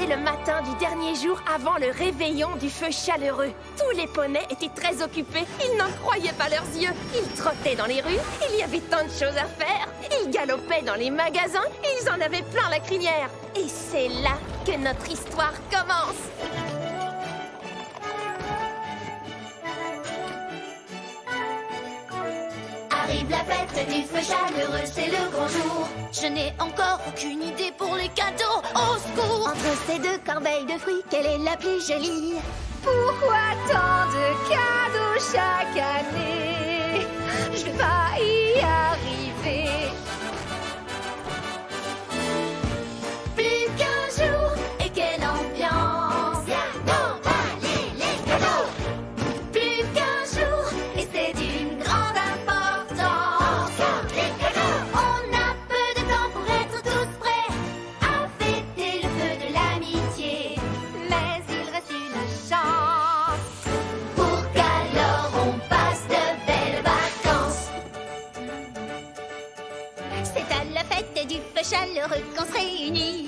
le matin du dernier jour avant le réveillon du feu chaleureux. Tous les poneys étaient très occupés. Ils n'en croyaient pas leurs yeux. Ils trottaient dans les rues. Il y avait tant de choses à faire. Ils galopaient dans les magasins. Et ils en avaient plein la crinière. Et c'est là que notre histoire commence. Arrive la fête du feu chaleureux, c'est le grand jour. Je n'ai encore aucune idée pour les cadeaux. Au secours! Entre ces deux corbeilles de fruits, quelle est la plus jolie? Pourquoi tant de cadeaux chaque année? Je vais pas y arriver. Plus qu'un jour, et quelle ambiance! Viens emballer les cadeaux! Plus qu'un jour, et c'est d'une grande importance! Les cadeaux! On a peu de temps pour être tous prêts à fêter le feu de l'amitié. Mais il reste une chance. Pour qu'alors on passe de belles vacances. C'est à la fête du feu chaleureux qu'on se réunit.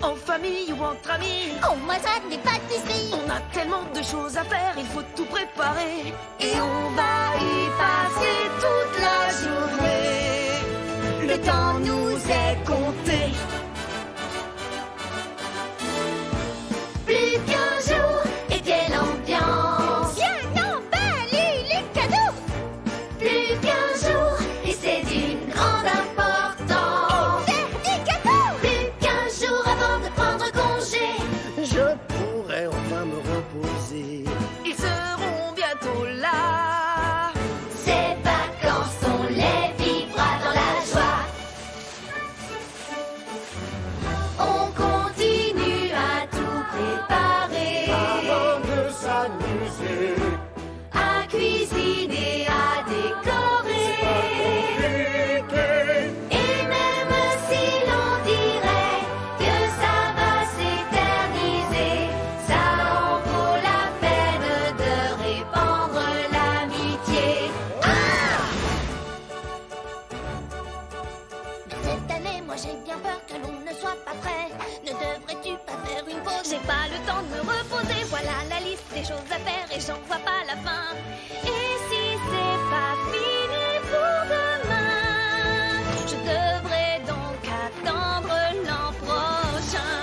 En famille ou entre amis, On mange des pâtisseries. on a tellement de choses à faire, il faut tout préparer. Et on va y passer toute la journée. Le temps nous est compté. Plus qu'un jour, et quelle ambiance! Viens emballer les cadeaux. Plus qu'un jour, et c'est d'une grande importance! Faire des cadeaux. Plus qu'un jour avant de prendre congé. Je pourrais enfin me reposer. Ils seront bientôt là. Ces vacances, on les vivra dans la joie. On continue à tout préparer, Avant de s'amuser, à cuisiner, à décorer. Et même si l'on dirait que ça va s'éterniser, ça en vaut la peine de répandre l'amitié. Cette année, moi j'ai bien peur que l'on ne soit pas prêt. Ne devrais-tu pas faire une pause? J'ai pas le temps de me reposer. Voilà la liste des choses à faire et j'en vois pas la fin. Et si c'est pas fini pour demain, je devrais donc attendre l'an prochain.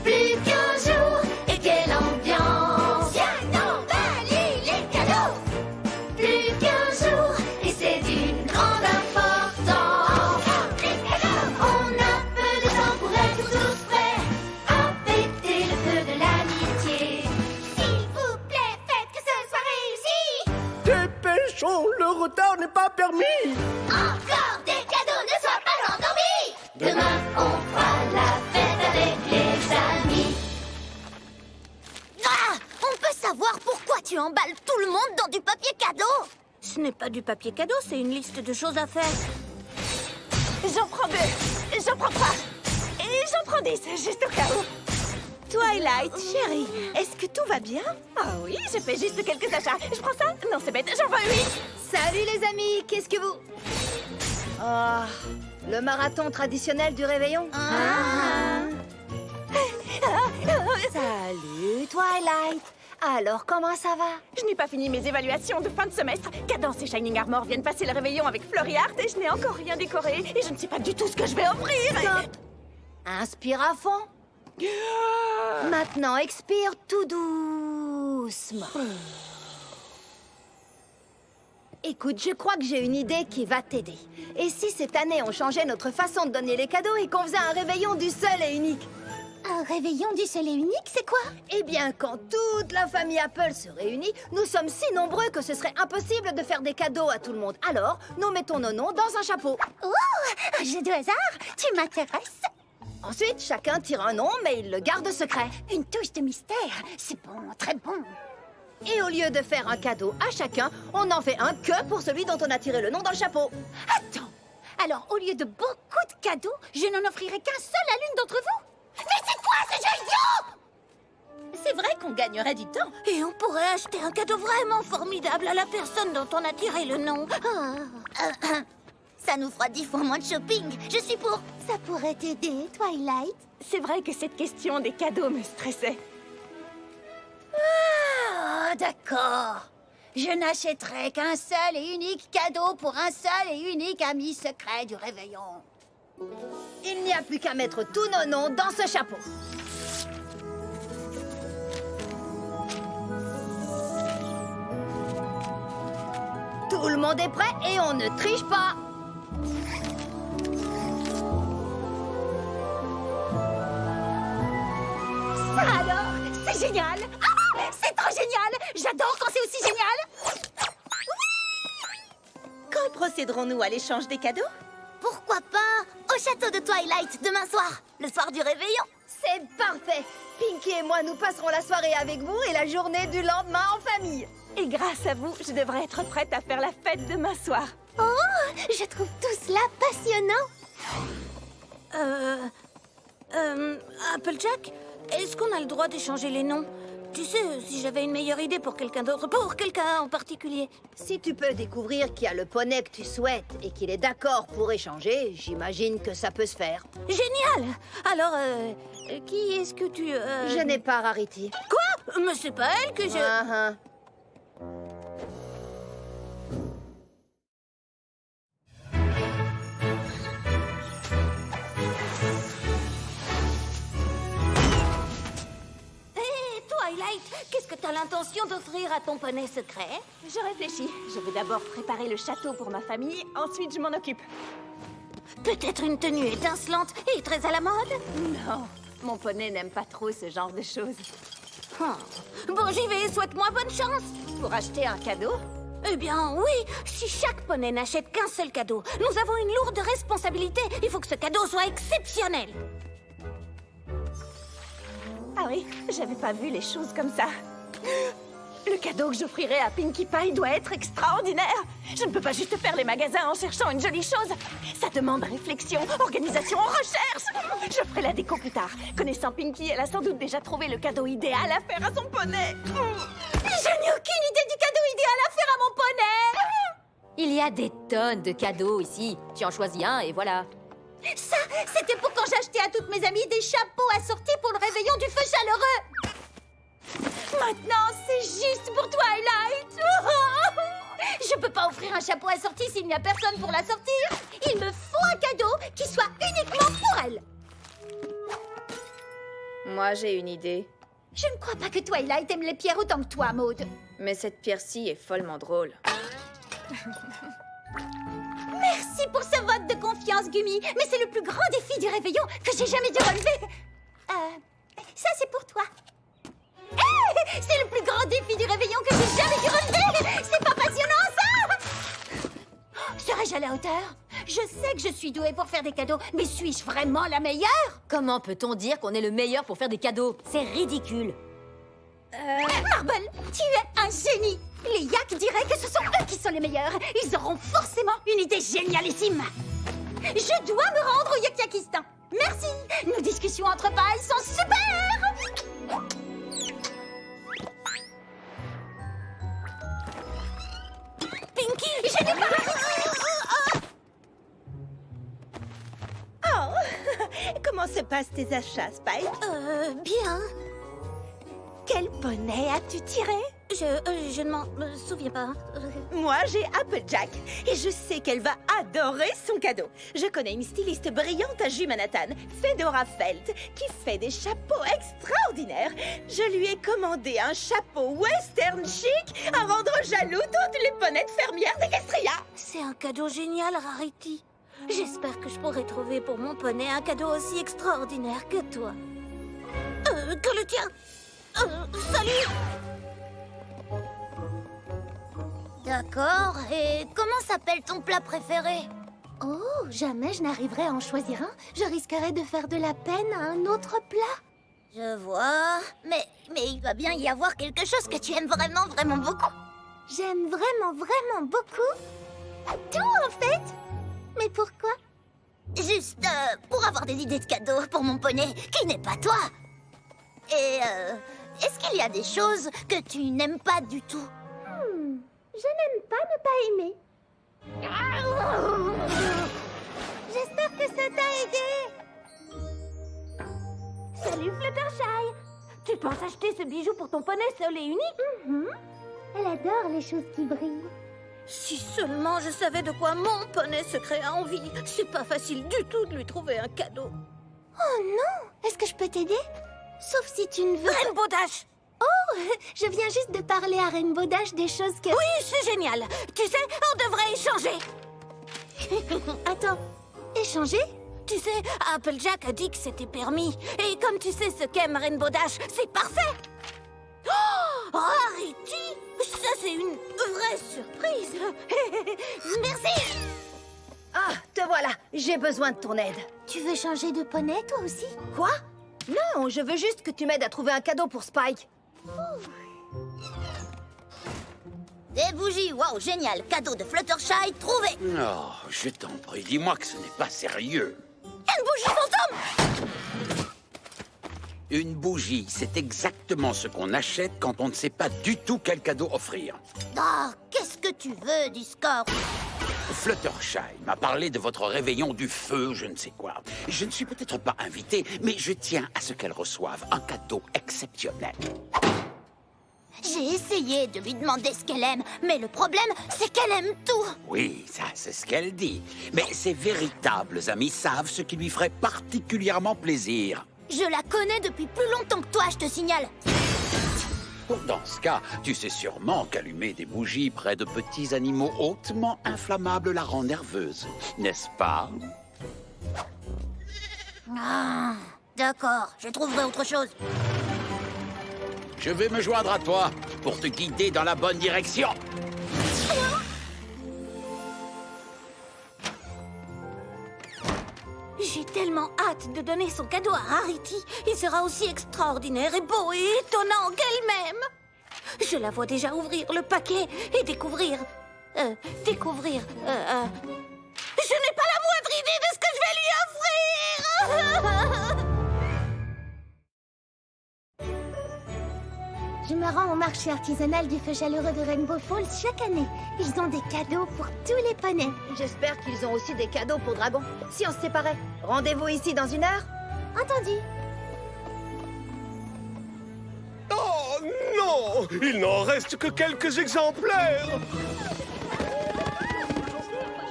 Plus qu'un jour, et quelle ambiance! Viens emballer les cadeaux! Plus qu'un jour, et c'est d'une grande importance! On a peu de temps pour être tous prêts à fêter le feu de l'amitié. S'il vous plaît, faites que ce soit réussi! dépêchons, le retard n'est pas permis. Encore des cadeaux, ne sois pas endormis! Demain, on fera la fête avec les amis. Ah! On peut savoir pourquoi tu emballes tout le monde dans du papier cadeau? Ce n'est pas du papier cadeau, c'est une liste de choses à faire. J'en prends 2, j'en prends 3. Et j'en prends 10, juste au cas où. Twilight, chérie, est-ce que tout va bien? Ah oui, j'ai fait juste quelques achats. Je prends ça? Non, c'est bête, j'en veux 8. Salut les amis, qu'est-ce que vous... Oh, le marathon traditionnel du réveillon. Salut Twilight. Alors, comment ça va? Je n'ai pas fini mes évaluations de fin de semestre. Cadence et Shining Armor viennent passer le réveillon avec Flurry Art et je n'ai encore rien décoré. Et je ne sais pas du tout ce que je vais offrir. Stop. Inspire à fond. Maintenant, expire tout doucement. Écoute, je crois que j'ai une idée qui va t'aider. Et si cette année, on changeait notre façon de donner les cadeaux et qu'on faisait un réveillon du seul et unique? Un réveillon du seul et unique, c'est quoi? Eh bien, quand toute la famille Apple se réunit, nous sommes si nombreux que ce serait impossible de faire des cadeaux à tout le monde. Alors, nous mettons nos noms dans un chapeau. Oh! Un jeu de hasard? Tu m'intéresses? Ensuite, chacun tire un nom, mais il le garde secret. Une touche de mystère. C'est bon, très bon. Et au lieu de faire un cadeau à chacun, on en fait un que pour celui dont on a tiré le nom dans le chapeau. Attends. Alors, au lieu de beaucoup de cadeaux, je n'en offrirai qu'un seul à l'une d'entre vous? Mais c'est quoi ce jeu idiot? C'est vrai qu'on gagnerait du temps. Et on pourrait acheter un cadeau vraiment formidable à la personne dont on a tiré le nom. Ça nous fera 10 fois moins de shopping. Je suis pour. Ça pourrait t'aider, Twilight. C'est vrai que cette question des cadeaux me stressait. Ah, d'accord. Je n'achèterai qu'un seul et unique cadeau pour un seul et unique ami secret du réveillon. Il n'y a plus qu'à mettre tous nos noms dans ce chapeau. Tout le monde est prêt et on ne triche pas. Ça alors, c'est génial. Ah, c'est trop génial. J'adore quand c'est aussi génial. Quand procéderons-nous à l'échange des cadeaux? Pourquoi pas au château de Twilight demain soir, le soir du réveillon. C'est parfait. Pinky et moi, nous passerons la soirée avec vous et la journée du lendemain en famille. Et grâce à vous, je devrais être prête à faire la fête demain soir. Oh, je trouve tout cela passionnant. Applejack, est-ce qu'on a le droit d'échanger les noms? Tu sais, si j'avais une meilleure idée pour quelqu'un d'autre, pour quelqu'un en particulier. Si tu peux découvrir qu'il y a le poney que tu souhaites et qu'il est d'accord pour échanger, j'imagine que ça peut se faire. Génial. Alors, qui est-ce que tu... Je n'ai pas Rarity. Quoi? Mais c'est pas elle que je... Ah, ah. Twilight, qu'est-ce que t'as l'intention d'offrir à ton poney secret? Je réfléchis. Je vais d'abord préparer le château pour ma famille, ensuite je m'en occupe. Peut-être une tenue étincelante et très à la mode? Non, mon poney n'aime pas trop ce genre de choses. Bon, j'y vais, souhaite-moi bonne chance. Pour acheter un cadeau? Eh bien, oui, si chaque poney n'achète qu'un seul cadeau, nous avons une lourde responsabilité. Il faut que ce cadeau soit exceptionnel. Ah oui, j'avais pas vu les choses comme ça. Le cadeau que j'offrirai à Pinkie Pie doit être extraordinaire. Je ne peux pas juste faire les magasins en cherchant une jolie chose. Ça demande réflexion, organisation, recherche. Je ferai la déco plus tard. Connaissant Pinkie, elle a sans doute déjà trouvé le cadeau idéal à faire à son poney. Je n'ai aucune idée du cadeau idéal à faire à mon poney. Il y a des tonnes de cadeaux ici. Tu en choisis un et voilà. Ça, c'était pour quand j'achetais à toutes mes amies des chapeaux assortis pour le réveillon du feu chaleureux. Maintenant, c'est juste pour Twilight. Je peux pas offrir un chapeau assorti s'il n'y a personne pour l'assortir. Il me faut un cadeau qui soit uniquement pour elle. Moi, j'ai une idée. Je ne crois pas que Twilight aime les pierres autant que toi, Maud. Mais cette pierre-ci est follement drôle. Merci pour ce vote de confiance, Gumi. Mais c'est le plus grand défi du réveillon que j'ai jamais dû relever. Ça, c'est pour toi. C'est le plus grand défi du réveillon que j'ai jamais dû relever. C'est pas passionnant, ça? Serais-je à la hauteur? Je sais que je suis douée pour faire des cadeaux, mais suis-je vraiment la meilleure? Comment peut-on dire qu'on est le meilleur pour faire des cadeaux? C'est ridicule. Marble, tu es un génie. Les Yaks diraient que ce sont eux qui sont les meilleurs. Ils auront forcément une idée génialissime. Je dois me rendre au Yak-Yakistan. Merci. Nos discussions entre pailles sont super. Pinky, je n'ai pas... Oh, comment se passent tes achats, Spike? Bien. Quel poney as-tu tiré? Je ne m'en souviens pas. Moi, j'ai Applejack et je sais qu'elle va adorer son cadeau. Je connais une styliste brillante à Jumanhattan, Fedora Felt, qui fait des chapeaux extraordinaires. Je lui ai commandé un chapeau western chic à rendre jaloux toutes les poneys de fermières d'Equestria. C'est un cadeau génial, Rarity. J'espère que je pourrai trouver pour mon poney un cadeau aussi extraordinaire que toi. Que le tien. Salut. D'accord, et comment s'appelle ton plat préféré? Oh, jamais je n'arriverai à en choisir un. Je risquerais de faire de la peine à un autre plat. Je vois, mais il va bien y avoir quelque chose que tu aimes vraiment, vraiment beaucoup. J'aime vraiment, vraiment beaucoup tout, en fait. Mais pourquoi? Juste pour avoir des idées de cadeaux pour mon poney, qui n'est pas toi. Et est-ce qu'il y a des choses que tu n'aimes pas du tout? Je n'aime pas ne pas aimer. ça t'a aidé? Salut Fluttershy. Tu penses acheter ce bijou pour ton poney seul et unique? Elle adore les choses qui brillent. Si seulement je savais de quoi mon poney secret a envie. C'est pas facile du tout de lui trouver un cadeau. Oh non! Est-ce que je peux t'aider? Sauf si tu ne veux... Rainbow Dash! Oh! Je viens juste de parler à Rainbow Dash des choses que... Oui, c'est génial. Tu sais, on devrait échanger. Attends, échanger? Tu sais, Applejack a dit que c'était permis. Et comme tu sais ce qu'aime Rainbow Dash, c'est parfait. Oh, Rarity! Ça, c'est une vraie surprise. Merci. Ah, te voilà. J'ai besoin de ton aide. Tu veux changer de poney, toi aussi? Quoi? Non, je veux juste que tu m'aides à trouver un cadeau pour Spike. Des bougies, waouh, génial! Cadeau de Fluttershy trouvé! Oh, je t'en prie, dis-moi que ce n'est pas sérieux. Une bougie fantôme! Une bougie, c'est exactement ce qu'on achète quand on ne sait pas du tout quel cadeau offrir. Ah, qu'est-ce que tu veux, Discord? Fluttershy m'a parlé de votre réveillon du feu, je ne sais quoi. Je ne suis peut-être pas invité, mais je tiens à ce qu'elle reçoive un cadeau exceptionnel. J'ai essayé de lui demander ce qu'elle aime, mais le problème, c'est qu'elle aime tout. Oui, ça, c'est ce qu'elle dit. Mais ses véritables amis savent ce qui lui ferait particulièrement plaisir. Je la connais depuis plus longtemps que toi, je te signale. Dans ce cas, tu sais sûrement qu'allumer des bougies près de petits animaux hautement inflammables la rend nerveuse, n'est-ce pas? Ah, d'accord, je trouverai autre chose. Je vais me joindre à toi pour te guider dans la bonne direction. J'ai tellement hâte de donner son cadeau à Rarity. Il sera aussi extraordinaire et beau et étonnant qu'elle-même. Je la vois déjà ouvrir le paquet et découvrir... Je n'ai pas la moindre idée de ce que je vais lui offrir. Je me rends au marché artisanal du feu chaleureux de Rainbow Falls chaque année. Ils ont des cadeaux pour tous les poneys. J'espère qu'ils ont aussi des cadeaux pour Dragon. Si on se séparait, rendez-vous ici dans 1 heure? Entendu. Oh non! Il n'en reste que quelques exemplaires!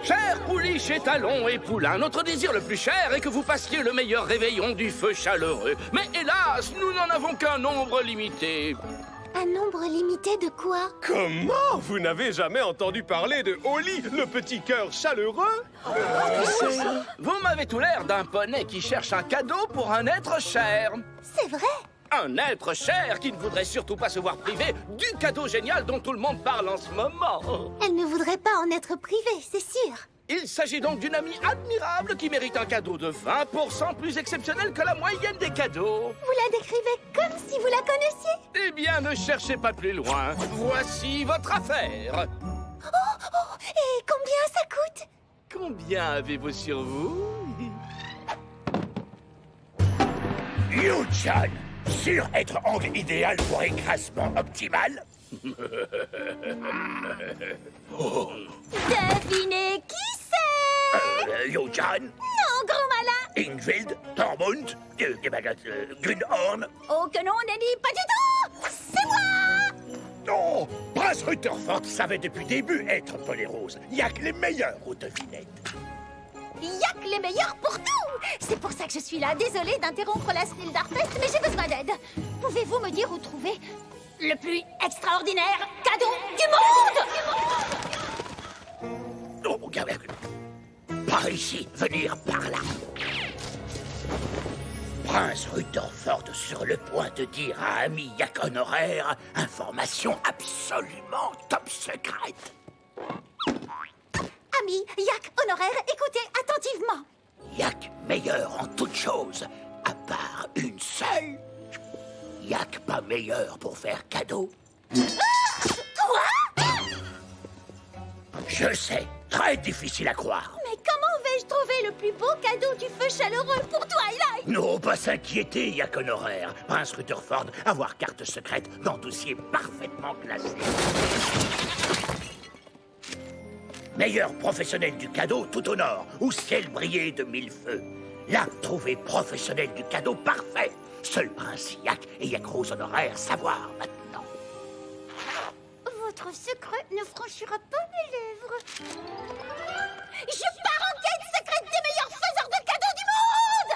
Chers pouliches et talons et poulains, notre désir le plus cher est que vous passiez le meilleur réveillon du feu chaleureux. Mais hélas, nous n'en avons qu'un nombre limité. Un nombre limité de quoi? Comment? Vous n'avez jamais entendu parler de Holly, le petit cœur chaleureux? Vous m'avez tout l'air d'un poney qui cherche un cadeau pour un être cher. C'est vrai? Un être cher qui ne voudrait surtout pas se voir privé du cadeau génial dont tout le monde parle en ce moment. Elle ne voudrait pas en être privée, c'est sûr. Il s'agit donc d'une amie admirable qui mérite un cadeau de 20% plus exceptionnel que la moyenne des cadeaux. Vous la décrivez comme si vous la connaissiez? Eh bien, ne cherchez pas plus loin. Voici votre affaire. Oh, et combien ça coûte? Combien avez-vous sur vous? Yu-chan, sûr être angle idéal pour écrasement optimal? Devinez qui c'est? Yu-chan, Non, gros malin! Ingvild, Tormund, Gunhorn. Oh que non, Nelly, pas du tout! C'est moi! Non, Prince Rutherford savait depuis le début être poney rose. Il y a que les meilleurs aux devinettes. Y'a que les meilleurs pour tout! C'est pour ça que je suis là. Désolée d'interrompre la Snildarfest, mais j'ai besoin d'aide. Pouvez-vous me dire où trouver le plus extraordinaire cadeau du monde? Oh, par ici, venir par là. Prince Rutherford sur le point de dire à ami Yak Honoraire information absolument top secrète. Ami, Yak Honoraire, écoutez attentivement. Yak meilleur en toutes choses, à part une seule. Yak pas meilleur pour faire cadeau. Quoi? Je sais, très difficile à croire. Mais comment vais-je trouver le plus beau cadeau du feu chaleureux pour Twilight? Non, pas s'inquiéter, Yak Honoraire. Prince Rutherford, avoir carte secrète dans dossier parfaitement classé. Meilleur professionnel du cadeau tout au nord, où ciel brillait de mille feux. Là, trouvé professionnel du cadeau parfait. Seul Prince Yak et Yak-Rose honoraire savoir maintenant. Votre secret ne franchira pas mes lèvres. Je pars en quête secrète des meilleurs faiseurs de cadeaux du monde!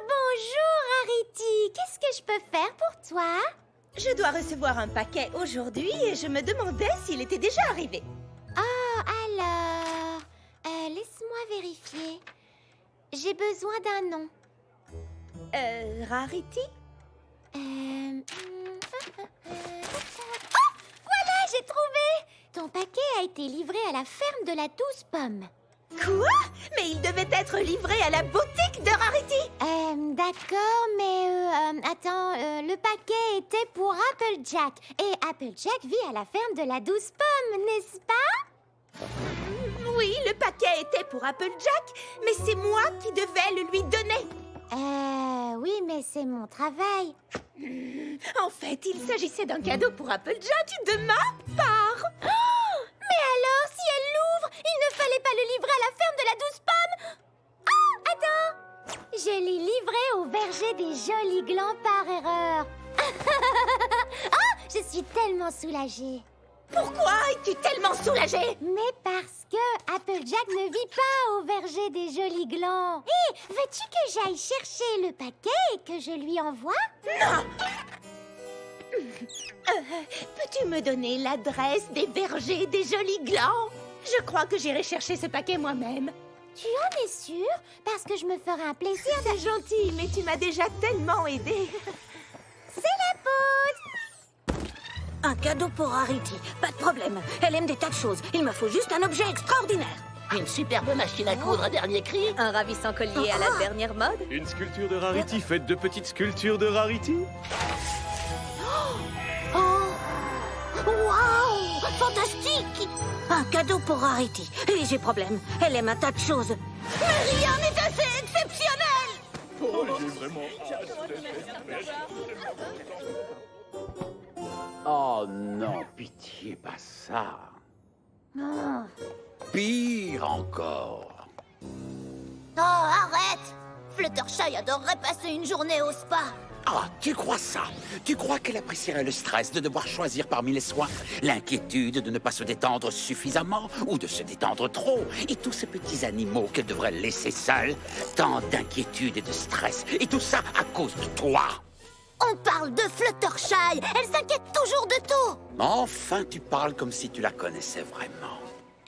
Bonjour, Rarity. Qu'est-ce que je peux faire pour toi? Je dois recevoir un paquet aujourd'hui et je me demandais s'il était déjà arrivé. Oh, alors... laisse-moi vérifier. J'ai besoin d'un nom. Rarity? Oh, voilà, j'ai trouvé! Ton paquet a été livré à la ferme de la 12 pommes. Quoi? Mais il devait être livré à la boutique de Rarity! D'accord, mais attends, le paquet était pour Applejack. Et Applejack vit à la ferme de la 12 pommes, n'est-ce pas? Oui, le paquet était pour Applejack, mais c'est moi qui devais le lui donner. Oui, mais c'est mon travail. En fait, il s'agissait d'un cadeau pour Applejack de ma part. Mais alors, si elle l'ouvre, il ne fallait pas le livrer à la ferme de la 12 pommes. Oh, attends! Je l'ai livré au verger des jolis glands par erreur. Oh, je suis tellement soulagée. Pourquoi es-tu tellement soulagée? Mais parce que Applejack ne vit pas au verger des jolis glands. Hé, veux-tu que j'aille chercher le paquet et que je lui envoie? Non! Peux-tu me donner l'adresse des vergers des jolis glands? Je crois que j'irai chercher ce paquet moi-même. Tu en es sûre? Parce que je me ferai un plaisir de... C'est gentil, mais tu m'as déjà tellement aidée. C'est la pause! Un cadeau pour Rarity, pas de problème. Elle aime des tas de choses. Il me faut juste un objet extraordinaire. Une superbe machine à coudre à dernier cri. Un ravissant collier à la dernière mode. Une sculpture de Rarity faite de petites sculptures de Rarity. Waouh! Fantastique! Un cadeau pour Rarity. Et j'ai problème. Elle aime un tas de choses. Mais rien n'est assez exceptionnel! Oh non, pitié, pas ça. Pire encore. Oh, arrête! Fluttershy adorerait passer une journée au spa. Ah, tu crois ça? Tu crois qu'elle apprécierait le stress de devoir choisir parmi les soins, l'inquiétude de ne pas se détendre suffisamment ou de se détendre trop, et tous ces petits animaux qu'elle devrait laisser seuls? Tant d'inquiétude et de stress, et tout ça à cause de toi! On parle de Fluttershy. Elle s'inquiète toujours de tout. Enfin, tu parles comme si tu la connaissais vraiment.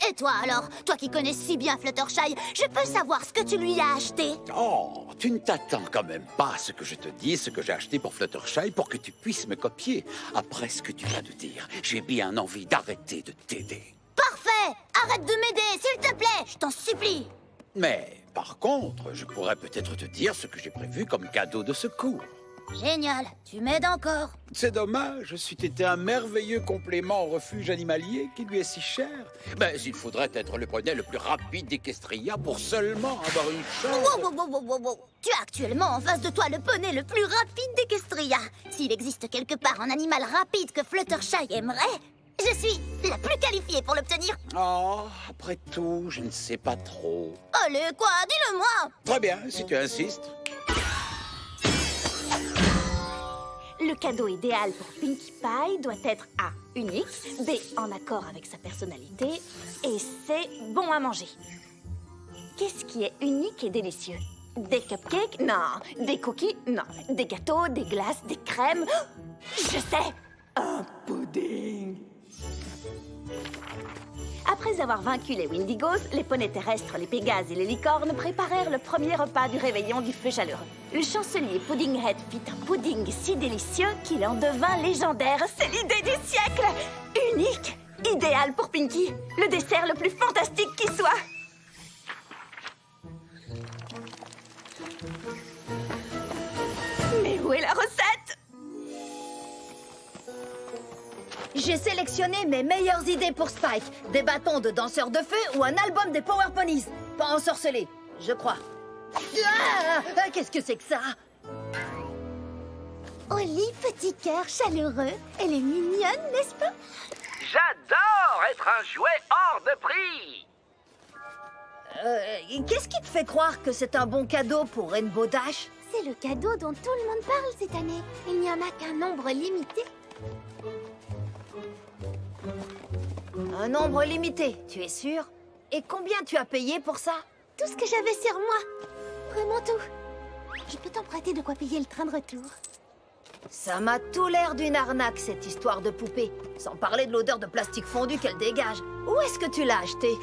Et toi alors? Toi qui connais si bien Fluttershy, je peux savoir ce que tu lui as acheté? Oh, tu ne t'attends quand même pas à ce que je te dise, ce que j'ai acheté pour Fluttershy pour que tu puisses me copier. Après ce que tu vas de dire, j'ai bien envie d'arrêter de t'aider. Parfait! Arrête de m'aider, s'il te plaît, je t'en supplie. Mais, par contre, je pourrais peut-être te dire ce que j'ai prévu comme cadeau de secours. Génial, tu m'aides encore. C'est dommage, c'eût été un merveilleux complément au refuge animalier qui lui est si cher. Mais il faudrait être le poney le plus rapide d'Equestria pour seulement avoir une chance. Wow. Tu as actuellement en face de toi le poney le plus rapide d'Equestria. S'il existe quelque part un animal rapide que Fluttershy aimerait, je suis la plus qualifiée pour l'obtenir. Oh, après tout, je ne sais pas trop. Allez, quoi? Dis-le-moi. Très bien, si tu insistes. Le cadeau idéal pour Pinkie Pie doit être A, unique, B, en accord avec sa personnalité, et C, bon à manger. Qu'est-ce qui est unique et délicieux? Des cupcakes? Non. Des cookies? Non. Des gâteaux, des glaces, des crèmes? Je sais! Un pudding! Après avoir vaincu les Windigos, les poneys terrestres, les Pégases et les licornes préparèrent le premier repas du réveillon du feu chaleureux. Le chancelier Puddinghead fit un pudding si délicieux qu'il en devint légendaire. C'est l'idée du siècle! Unique, idéal pour Pinkie, le dessert le plus fantastique qui soit. Mais où est la recette? J'ai sélectionné mes meilleures idées pour Spike. Des bâtons de danseurs de feu ou un album des Power Ponies. Pas ensorcelé, je crois. Qu'est-ce que c'est que ça? Oli, petit cœur chaleureux. Elle est mignonne, n'est-ce pas? J'adore être un jouet hors de prix. Qu'est-ce qui te fait croire que c'est un bon cadeau pour Rainbow Dash? C'est le cadeau dont tout le monde parle cette année. Il n'y en a qu'un nombre limité. Un nombre limité, tu es sûr? Et combien tu as payé pour ça? Tout ce que j'avais sur moi. Vraiment tout. Je peux t'emprunter de quoi payer le train de retour. Ça m'a tout l'air d'une arnaque, cette histoire de poupée. Sans parler de l'odeur de plastique fondu qu'elle dégage. Où est-ce que tu l'as acheté?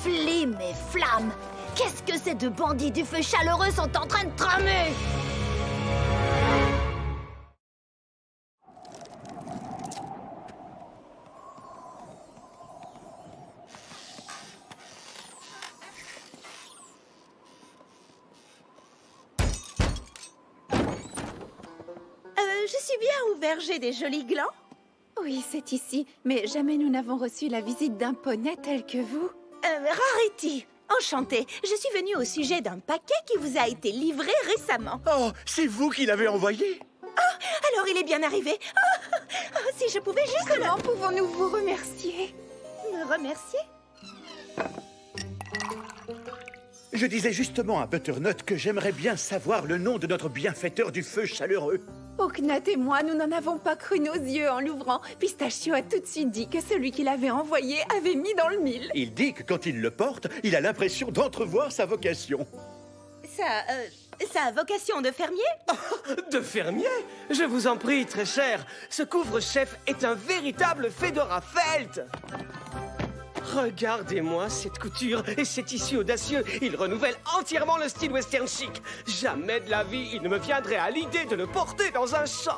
Flim et flamme! Qu'est-ce que ces deux bandits du feu chaleureux sont en train de tramer? Je suis bien au verger des jolis glands. Oui, c'est ici, mais jamais nous n'avons reçu la visite d'un poney tel que vous. Rarity, enchantée. Je suis venue au sujet d'un paquet qui vous a été livré récemment. Oh, c'est vous qui l'avez envoyé? Alors il est bien arrivé. Si je pouvais juste... Comment pouvons-nous vous remercier? Me remercier? Je disais justement à Butternut que j'aimerais bien savoir le nom de notre bienfaiteur du feu chaleureux. Oknat et moi, nous n'en avons pas cru nos yeux en l'ouvrant. Pistachio a tout de suite dit que celui qui l'avait envoyé avait mis dans le mille. Il dit que quand il le porte, il a l'impression d'entrevoir sa vocation. Ça a vocation de fermier? De fermier? Je vous en prie, très cher. Ce couvre-chef est un véritable Fedora Felt. Regardez-moi cette couture et cet tissu audacieux. Il renouvelle entièrement le style western chic. Jamais de la vie, il ne me viendrait à l'idée de le porter dans un champ.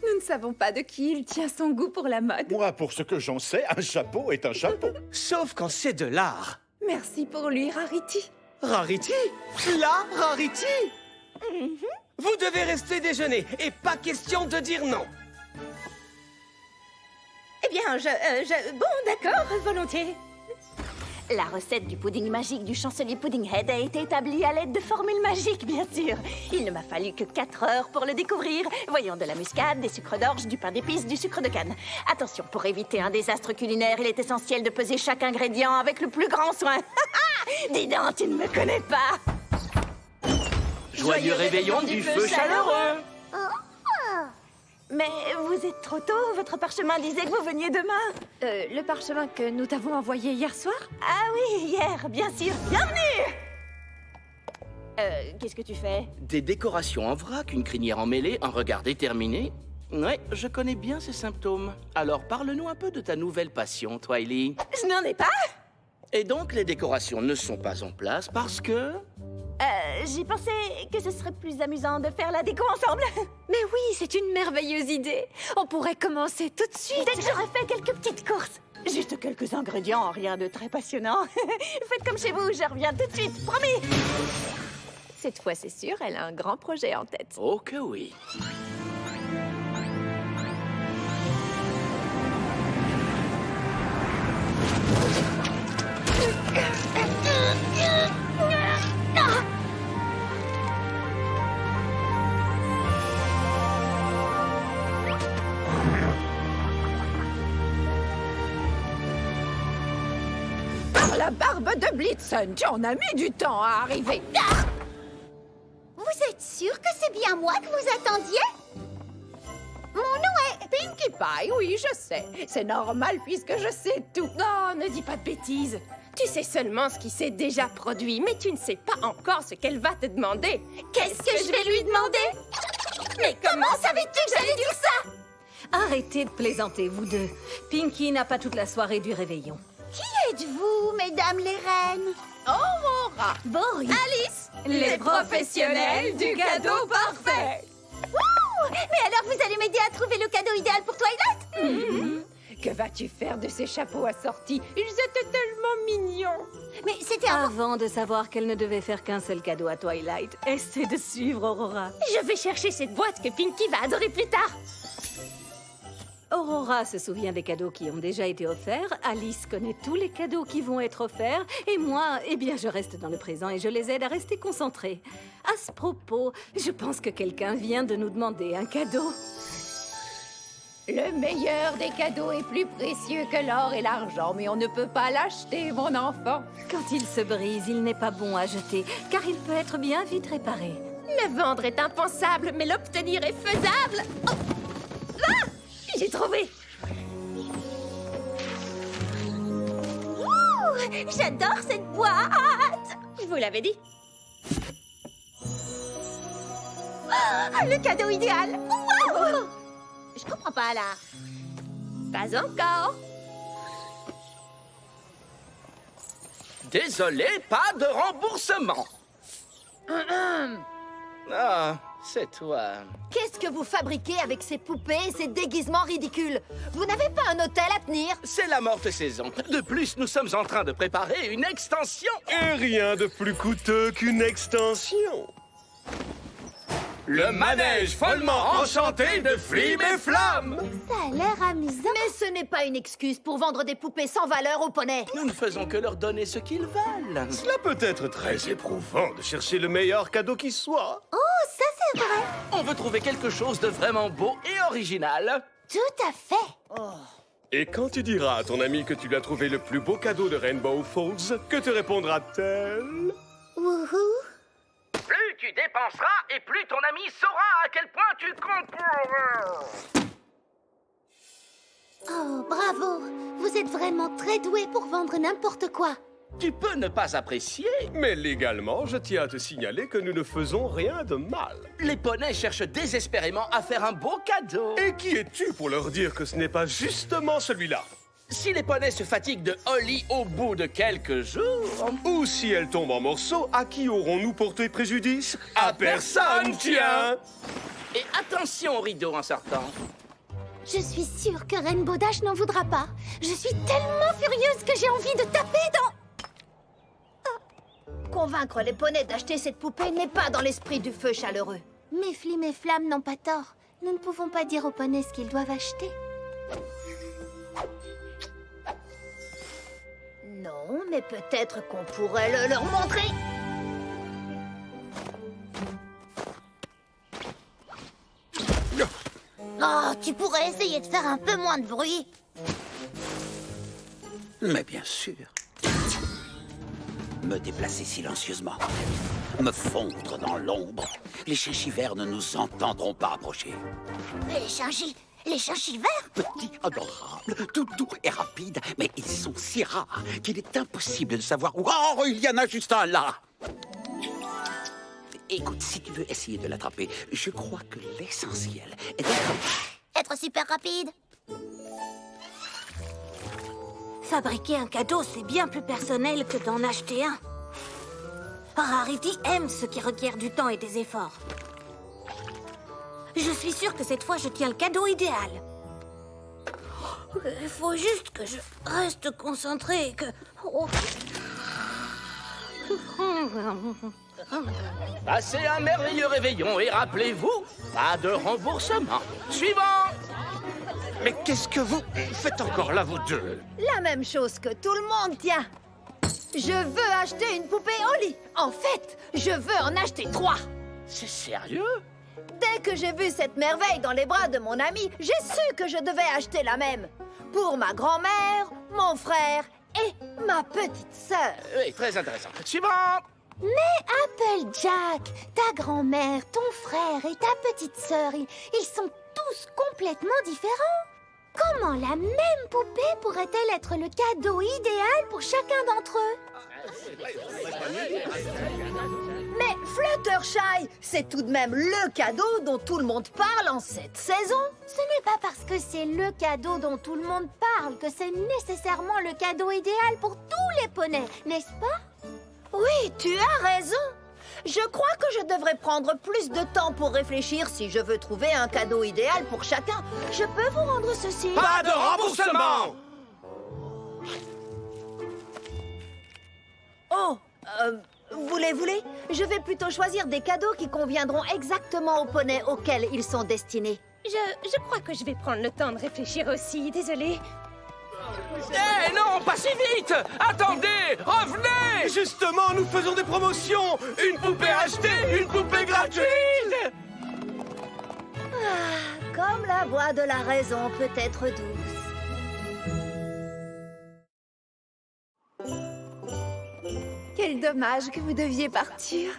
Nous ne savons pas de qui il tient son goût pour la mode. Moi, pour ce que j'en sais, un chapeau est un chapeau. Sauf quand c'est de l'art. Merci pour lui, Rarity. Rarity? La Rarity? Vous devez rester déjeuner et pas question de dire non. Eh bien, Bon, d'accord, volontiers. La recette du pudding magique du chancelier Puddinghead a été établie à l'aide de formules magiques, bien sûr. Il ne m'a fallu que 4 heures pour le découvrir. Voyons, de la muscade, des sucres d'orge, du pain d'épices, du sucre de canne. Attention, pour éviter un désastre culinaire, il est essentiel de peser chaque ingrédient avec le plus grand soin. Dis donc, tu ne me connais pas. Joyeux réveillon du feu chaleureux. Mais vous êtes trop tôt, votre parchemin disait que vous veniez demain. Le parchemin que nous t'avons envoyé hier soir? Ah oui, hier, bien sûr. Bienvenue. Qu'est-ce que tu fais? Des décorations en vrac, une crinière emmêlée, un regard déterminé. Ouais, je connais bien ces symptômes. Alors parle-nous un peu de ta nouvelle passion, Twily. Je n'en ai pas. Et donc les décorations ne sont pas en place parce que... J'ai pensé que ce serait plus amusant de faire la déco ensemble. Mais oui, c'est une merveilleuse idée. On pourrait commencer tout de suite. Dès que j'aurai fait quelques petites courses. Juste quelques ingrédients, rien de très passionnant. Faites comme chez vous, je reviens tout de suite, promis. Cette fois, c'est sûr, elle a un grand projet en tête. Oh que oui. Par la barbe de Blitzen, tu en as mis du temps à arriver. Vous êtes sûr que c'est bien moi que vous attendiez? Mon nom est... Pinkie Pie, oui, je sais. C'est normal puisque je sais tout. Non, ne dis pas de bêtises. Tu sais seulement ce qui s'est déjà produit, mais tu ne sais pas encore ce qu'elle va te demander. Qu'est-ce que je vais lui demander? Mais comment savais-tu que j'allais dire ça? Arrêtez de plaisanter, vous deux. Pinkie n'a pas toute la soirée du réveillon. Qui êtes-vous, mesdames les reines? Aurora, Boris, Alice, les professionnels du cadeau parfait. Wouh! Mais alors vous allez m'aider à trouver le cadeau idéal pour Twilight? Que vas-tu faire de ces chapeaux assortis? Ils étaient tellement mignons. Mais c'était Avant de savoir qu'elle ne devait faire qu'un seul cadeau à Twilight, essaie de suivre Aurora. Je vais chercher cette boîte que Pinky va adorer plus tard. Aurora se souvient des cadeaux qui ont déjà été offerts, Alice connaît tous les cadeaux qui vont être offerts, et moi, eh bien, je reste dans le présent et je les aide à rester concentrés. À ce propos, je pense que quelqu'un vient de nous demander un cadeau. Le meilleur des cadeaux est plus précieux que l'or et l'argent, mais on ne peut pas l'acheter, mon enfant. Quand il se brise, il n'est pas bon à jeter, car il peut être bien vite réparé. Le vendre est impensable, mais l'obtenir est faisable. Oh. Ah! J'ai trouvé. J'adore cette boîte. Je vous l'avais dit. Le cadeau idéal. Wow. Je comprends pas, là. Pas encore. Désolé, pas de remboursement. Ah, c'est toi. Qu'est-ce que vous fabriquez avec ces poupées et ces déguisements ridicules? Vous n'avez pas un hôtel à tenir? C'est la morte saison. De plus, nous sommes en train de préparer une extension. Et rien de plus coûteux qu'une extension. Le manège follement enchanté de Flim et Flamme. Ça a l'air amusant. Mais ce n'est pas une excuse pour vendre des poupées sans valeur aux poneys. Nous ne faisons que leur donner ce qu'ils veulent. Cela peut être très éprouvant de chercher le meilleur cadeau qui soit. Oh, ça c'est vrai. On veut trouver quelque chose de vraiment beau et original. Tout à fait. Et quand tu diras à ton ami que tu lui as trouvé le plus beau cadeau de Rainbow Falls, que te répondra-t-elle? Wouhou. Plus tu dépenseras et plus ton ami saura à quel point tu comptes. Oh, bravo. Vous êtes vraiment très doué pour vendre n'importe quoi. Tu peux ne pas apprécier. Mais légalement, je tiens à te signaler que nous ne faisons rien de mal. Les poneys cherchent désespérément à faire un beau cadeau. Et qui es-tu pour leur dire que ce n'est pas justement celui-là? Si les poneys se fatiguent de Holly au bout de quelques jours... Ou si elle tombe en morceaux, à qui aurons-nous porté préjudice? À personne, tiens! Et attention au rideau en sortant. Je suis sûre que Rainbow Dash n'en voudra pas. Je suis tellement furieuse que j'ai envie de taper dans... Convaincre les poneys d'acheter cette poupée n'est pas dans l'esprit du feu chaleureux. Mais Flim et Flamme n'ont pas tort. Nous ne pouvons pas dire aux poneys ce qu'ils doivent acheter. Non, mais peut-être qu'on pourrait le leur montrer. Oh, tu pourrais essayer de faire un peu moins de bruit. Mais bien sûr. Me déplacer silencieusement. Me fondre dans l'ombre. Les chinchivers ne nous entendront pas approcher. Les chinchivers? Petits, adorables, tout doux et rapides, mais ils sont si rares qu'il est impossible de savoir où... Oh, il y en a juste un là! Écoute, si tu veux essayer de l'attraper, je crois que l'essentiel est d'être... Être super rapide. Fabriquer un cadeau, c'est bien plus personnel que d'en acheter un. Rarity aime ce qui requiert du temps et des efforts. Je suis sûre que cette fois, je tiens le cadeau idéal. Il faut juste que je reste concentrée et que... Oh. Passez un merveilleux réveillon et rappelez-vous, pas de remboursement. Suivant! Mais qu'est-ce que vous faites encore là, vous deux? La même chose que tout le monde, tiens. Je veux acheter une poupée Holly. En fait, je veux en acheter 3. C'est sérieux? Dès que j'ai vu cette merveille dans les bras de mon ami, j'ai su que je devais acheter la même. Pour ma grand-mère, mon frère et ma petite sœur. Oui, très intéressant. Suivant! Mais Applejack, ta grand-mère, ton frère et ta petite sœur, ils sont tous complètement différents. Comment la même poupée pourrait-elle être le cadeau idéal pour chacun d'entre eux? Mais Fluttershy, c'est tout de même le cadeau dont tout le monde parle en cette saison. Ce n'est pas parce que c'est le cadeau dont tout le monde parle que c'est nécessairement le cadeau idéal pour tous les poneys, n'est-ce pas? Oui, tu as raison. Je crois que je devrais prendre plus de temps pour réfléchir si je veux trouver un cadeau idéal pour chacun. Je peux vous rendre ceci? Pas de remboursement! Oh, voulez? Je vais plutôt choisir des cadeaux qui conviendront exactement aux poneys auxquels ils sont destinés. Je crois que je vais prendre le temps de réfléchir aussi, désolée. Eh non, pas si vite! Attendez! Revenez! Justement, nous faisons des promotions! Une poupée achetée, une poupée gratuite! Comme la voix de la raison peut être douce. Quel dommage que vous deviez partir.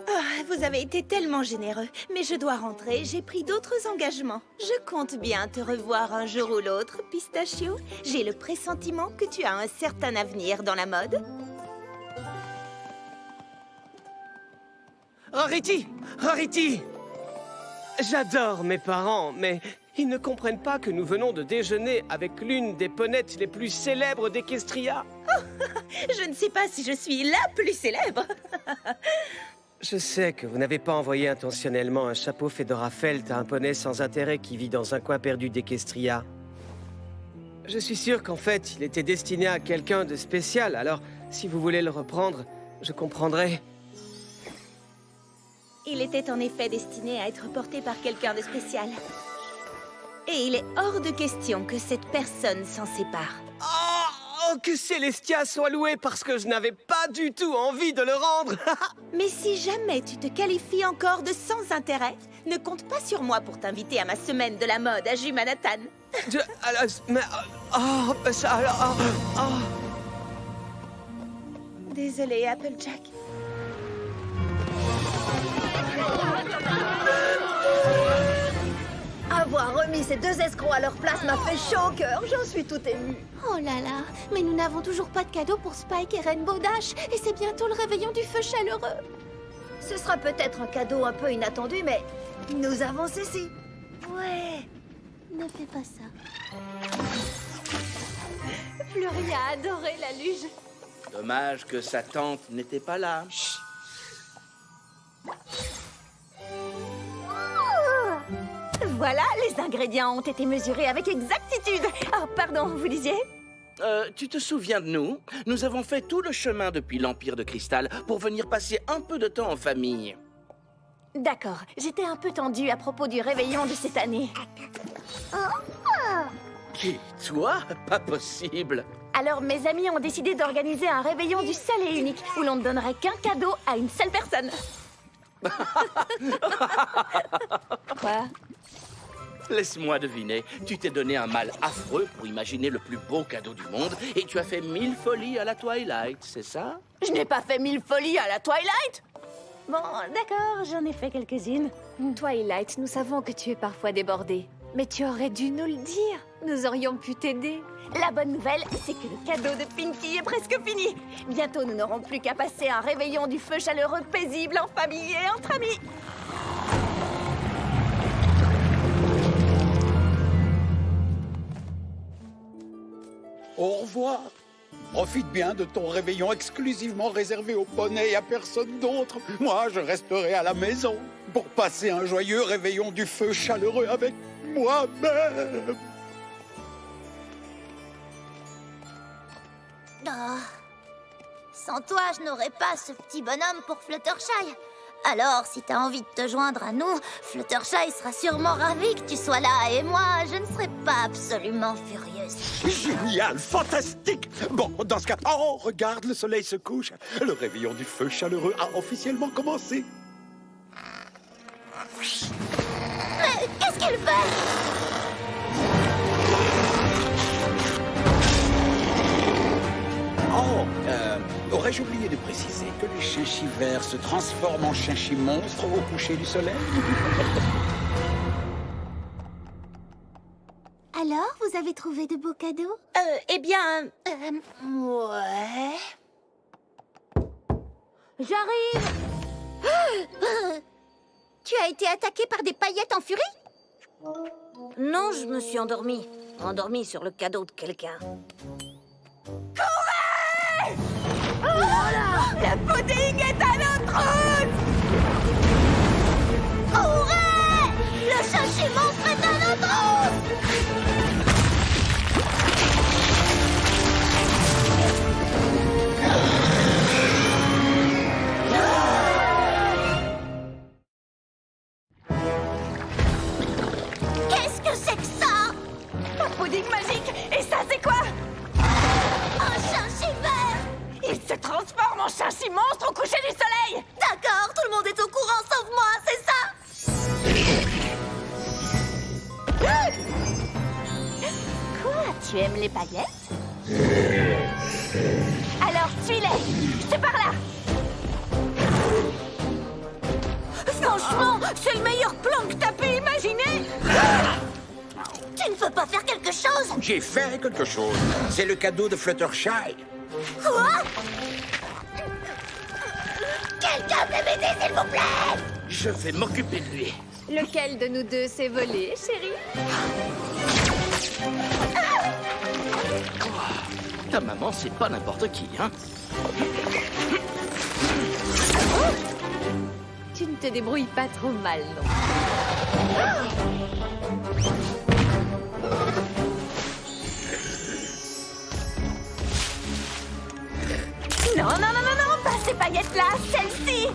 Ah, vous avez été tellement généreux. Mais je dois rentrer, j'ai pris d'autres engagements. Je compte bien te revoir un jour ou l'autre, Pistachio. J'ai le pressentiment que tu as un certain avenir dans la mode. Rarity! Rarity! J'adore mes parents, mais ils ne comprennent pas que nous venons de déjeuner avec l'une des ponettes les plus célèbres d'Equestria. Je ne sais pas si je suis la plus célèbre. Je sais que vous n'avez pas envoyé intentionnellement un chapeau Fedora Felt à un poney sans intérêt qui vit dans un coin perdu d'Equestria. Je suis sûr qu'en fait, il était destiné à quelqu'un de spécial, alors si vous voulez le reprendre, je comprendrai. Il était en effet destiné à être porté par quelqu'un de spécial. Et il est hors de question que cette personne s'en sépare. Oh, que Célestia soit louée parce que je n'avais pas du tout envie de le rendre. Mais si jamais tu te qualifies encore de sans intérêt, ne compte pas sur moi pour t'inviter à ma semaine de la mode à Jumanathan. Désolée, Applejack. Avoir remis ces deux escrocs à leur place m'a fait chaud au cœur. J'en suis tout émue. Oh là là, mais nous n'avons toujours pas de cadeau pour Spike et Rainbow Dash. Et c'est bientôt le réveillon du feu chaleureux. Ce sera peut-être un cadeau un peu inattendu, mais nous avons ceci. Ouais, ne fais pas ça. Floria adorait la luge. Dommage que sa tante n'était pas là. Voilà, les ingrédients ont été mesurés avec exactitude. Oh, pardon, vous disiez? Tu te souviens de nous? Nous avons fait tout le chemin depuis l'Empire de Cristal pour venir passer un peu de temps en famille. D'accord, j'étais un peu tendue à propos du réveillon de cette année. Qui? Toi? Pas possible. Alors mes amis ont décidé d'organiser un réveillon du seul et unique, où l'on ne donnerait qu'un cadeau à une seule personne. Quoi? Laisse-moi deviner, tu t'es donné un mal affreux pour imaginer le plus beau cadeau du monde et tu as fait 1000 folies à la Twilight, c'est ça? Je n'ai pas fait 1000 folies à la Twilight! Bon, d'accord, j'en ai fait quelques-unes. Twilight, nous savons que tu es parfois débordée. Mais tu aurais dû nous le dire. Nous aurions pu t'aider. La bonne nouvelle, c'est que le cadeau de Pinky est presque fini. Bientôt, nous n'aurons plus qu'à passer un réveillon du feu chaleureux paisible en famille et entre amis. Au revoir. Profite bien de ton réveillon exclusivement réservé aux poneys et à personne d'autre. Moi, je resterai à la maison pour passer un joyeux réveillon du feu chaleureux avec moi-même. Oh. Sans toi, je n'aurais pas ce petit bonhomme pour Fluttershy. Alors, si t'as envie de te joindre à nous, Fluttershy sera sûrement ravi que tu sois là. Et moi, je ne serai pas absolument furieuse. Génial, fantastique. Bon, dans ce cas... Oh, regarde, le soleil se couche. Le réveillon du feu chaleureux a officiellement commencé. Mais qu'est-ce qu'elle fait? Oh, aurais-je oublié de préciser que les chinchis verts se transforment en chinchis monstres au coucher du soleil? Alors, vous avez trouvé de beaux cadeaux? Eh bien... Ouais... J'arrive. Tu as été attaqué par des paillettes en furie? Non, je me suis endormie. Endormie sur le cadeau de quelqu'un. Le pudding est à notre route! mon Shinshi monstre au coucher du soleil! D'accord, tout le monde est au courant sauf moi, c'est ça? Quoi? Tu aimes les paillettes? Alors suis-les! C'est par là! Franchement, c'est le meilleur plan que t'as pu imaginer. Tu ne peux pas faire quelque chose? J'ai fait quelque chose. C'est le cadeau de Fluttershy. Quoi? Quelqu'un peut m'aider, s'il vous plaît? Je vais m'occuper de lui. Lequel de nous deux s'est volé, chérie? Ta maman, c'est pas n'importe qui, hein? Tu ne te débrouilles pas trop mal, non? Non, non, non, non, non, pas ces paillettes-là, celle-ci!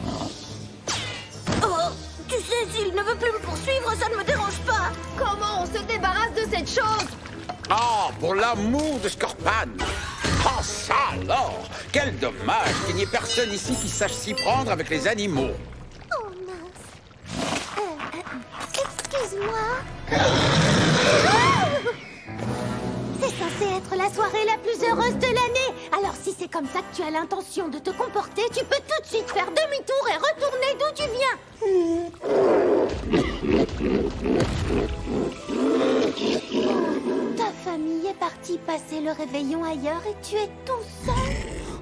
Oh, tu sais, s'il ne veut plus me poursuivre, ça ne me dérange pas. Comment on se débarrasse de cette chose? Oh, pour l'amour de Scorpan! Oh, ça alors! Quel dommage qu'il n'y ait personne ici qui sache s'y prendre avec les animaux. Oh mince. Excuse-moi. C'est censé être la soirée la plus heureuse de l'année. Alors si c'est comme ça que tu as l'intention de te comporter, tu peux tout de suite faire demi-tour et retourner d'où tu viens. Ta famille est partie passer le réveillon ailleurs et tu es tout seul.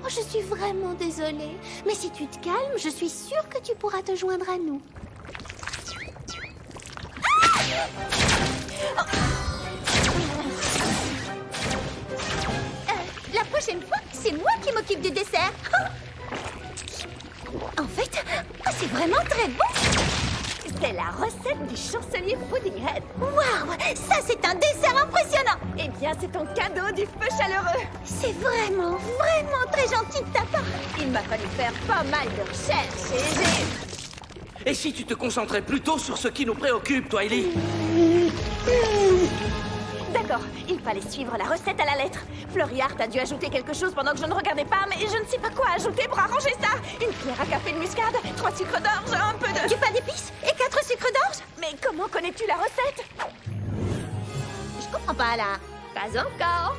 Oh, je suis vraiment désolée. Mais si tu te calmes, je suis sûre que tu pourras te joindre à nous. La prochaine fois, c'est moi qui m'occupe du dessert. En fait, c'est vraiment très bon. C'est la recette du chancelier Puddinghead. Waouh, ça c'est un dessert impressionnant. Eh bien, c'est ton cadeau du feu chaleureux. C'est vraiment, vraiment très gentil de ta part. Il m'a fallu faire pas mal de recherches et j'ai... Et si tu te concentrais plutôt sur ce qui nous préoccupe, Twilight? D'accord, il fallait suivre la recette à la lettre. Fleury Hart a dû ajouter quelque chose pendant que je ne regardais pas, mais je ne sais pas quoi ajouter pour arranger ça. Une cuillère à café de muscade, 3 sucres d'orge, un peu de... Du pain d'épices et 4 sucres d'orge. Mais comment connais-tu la recette? Je comprends pas là. Pas encore.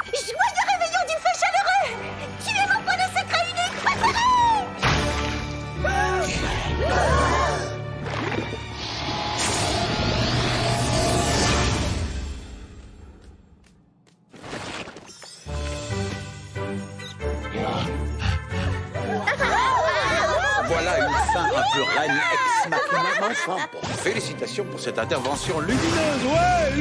Joyeux réveillon du feu chaleureux. Tu es mon poney secret unique préféré. Voilà une fin un peu reine ex machina d'enfant. Félicitations pour cette intervention lumineuse, ouais!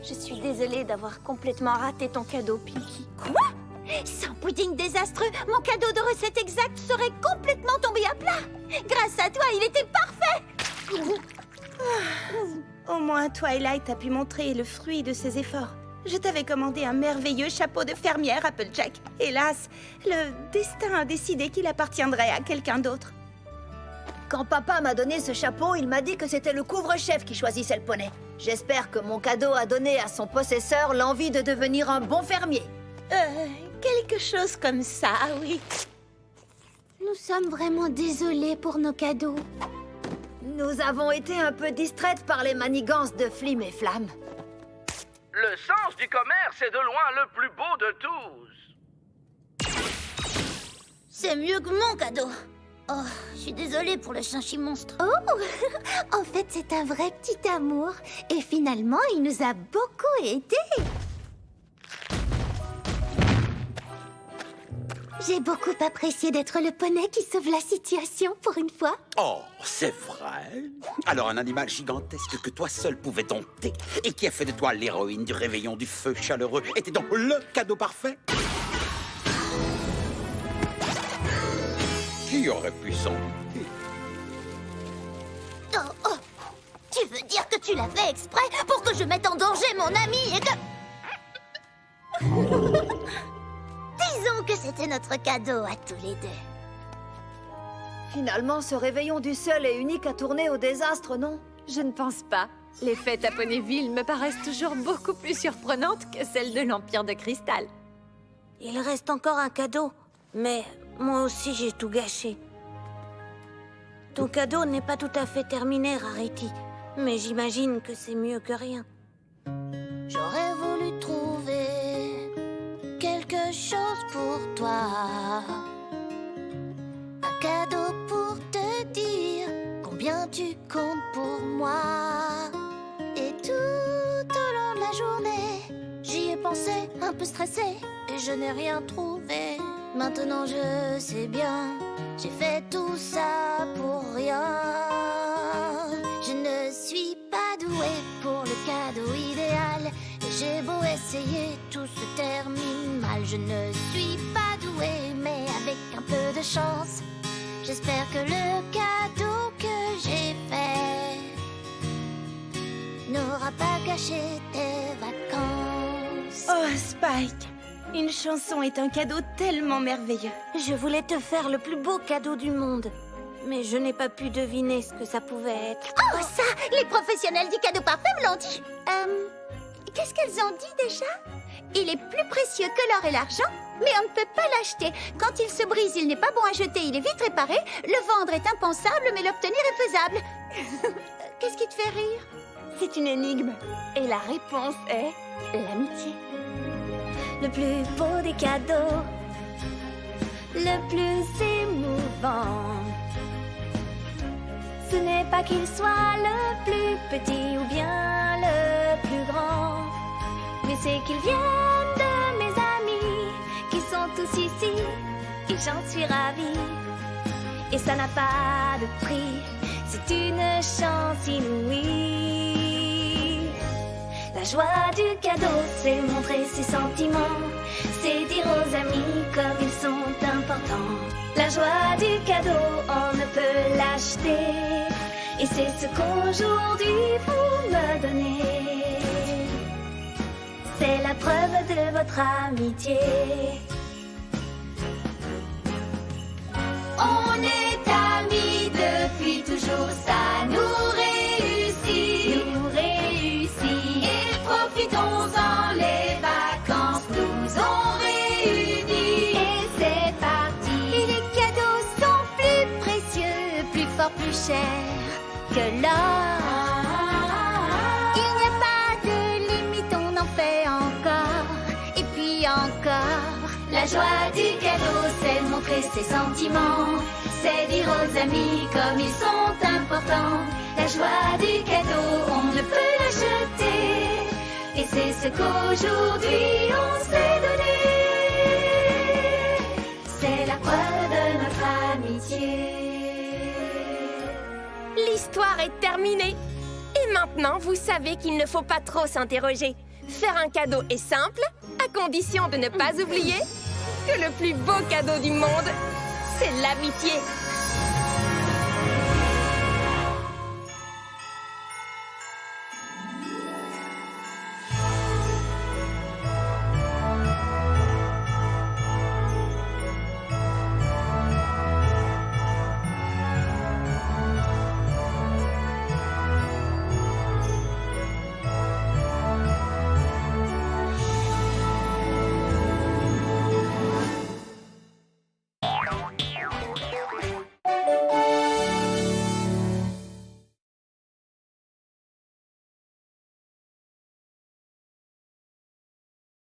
Je suis désolée d'avoir complètement raté ton cadeau, Pinky. Quoi? Sans pudding désastreux, mon cadeau de recette exacte serait complètement tombé à plat. Grâce à toi, il était parfait. Au moins, Twilight a pu montrer le fruit de ses efforts. Je t'avais commandé un merveilleux chapeau de fermière, Applejack. Hélas, le destin a décidé qu'il appartiendrait à quelqu'un d'autre. Quand papa m'a donné ce chapeau, il m'a dit que c'était le couvre-chef qui choisissait le poney. J'espère que mon cadeau a donné à son possesseur l'envie de devenir un bon fermier. Quelque chose comme ça, oui. Nous sommes vraiment désolés pour nos cadeaux. Nous avons été un peu distraites par les manigances de Flim et Flamme. Le sens du commerce est de loin le plus beau de tous. C'est mieux que mon cadeau. Oh, je suis désolée pour le Shinshi monstre. Oh, en fait, c'est un vrai petit amour. Et finalement, il nous a beaucoup aidés. J'ai beaucoup apprécié d'être le poney qui sauve la situation pour une fois. Oh, c'est vrai? Alors un animal gigantesque que toi seul pouvais dompter et qui a fait de toi l'héroïne du réveillon du feu chaleureux était donc le cadeau parfait? Qui aurait pu s'en douter? Oh, tu veux dire que tu l'as fait exprès pour que je mette en danger mon ami et que... Disons que c'était notre cadeau à tous les deux. Finalement, ce réveillon du seul et unique a tourné au désastre, non? Je ne pense pas. Les fêtes à Ponyville me paraissent toujours beaucoup plus surprenantes que celles de l'Empire de Cristal. Il reste encore un cadeau, mais moi aussi j'ai tout gâché. Ton cadeau n'est pas tout à fait terminé, Rarity, mais j'imagine que c'est mieux que rien. J'aurais voulu trouver quelque chose pour toi. Un cadeau pour te dire combien tu comptes pour moi. Et tout au long de la journée, j'y ai pensé, un peu stressée, et je n'ai rien trouvé. Maintenant je sais bien, j'ai fait tout ça pour rien. Je ne suis pas douée pour le cadeau idéal. Et j'ai beau essayer, tout se termine mal. Je ne suis pas douée, mais avec un peu de chance, j'espère que le cadeau que j'ai fait n'aura pas gâché tes vacances. Oh, Spike, une chanson est un cadeau tellement merveilleux. Je voulais te faire le plus beau cadeau du monde, mais je n'ai pas pu deviner ce que ça pouvait être. Oh, ça, les professionnels du cadeau parfait me l'ont dit. Qu'est-ce qu'elles ont dit déjà? Il est plus précieux que l'or et l'argent, mais on ne peut pas l'acheter. Quand il se brise, il n'est pas bon à jeter, il est vite réparé. Le vendre est impensable, mais l'obtenir est faisable. Qu'est-ce qui te fait rire? C'est une énigme. Et la réponse est l'amitié. Le plus beau des cadeaux, le plus émouvant. Ce n'est pas qu'il soit le plus petit ou bien le plus grand, mais c'est qu'il vienne de mes amis qui sont tous ici et j'en suis ravie. Et ça n'a pas de prix, c'est une chance inouïe. La joie du cadeau, c'est montrer ses sentiments, c'est dire aux amis comme ils sont importants. La joie du cadeau, on ne peut l'acheter, et c'est ce qu'aujourd'hui vous me donnez. C'est la preuve de votre amitié. On est amis depuis toujours, ça nous réussit. Nous réussit. Et profitons-en, les vacances nous ont réunis. Et c'est parti. Et les cadeaux sont plus précieux, plus forts, plus chers que l'or. Il n'y a pas de limite, on en fait encore, et puis encore. La joie du cadeau, c'est montrer ses sentiments, c'est dire aux amis comme ils sont importants. La joie du cadeau, on ne peut l'acheter, et c'est ce qu'aujourd'hui on s'est donné. C'est la preuve de notre amitié. L'histoire est terminée. Et maintenant, vous savez qu'il ne faut pas trop s'interroger. Faire un cadeau est simple, à condition de ne pas oublier que le plus beau cadeau du monde, c'est l'amitié.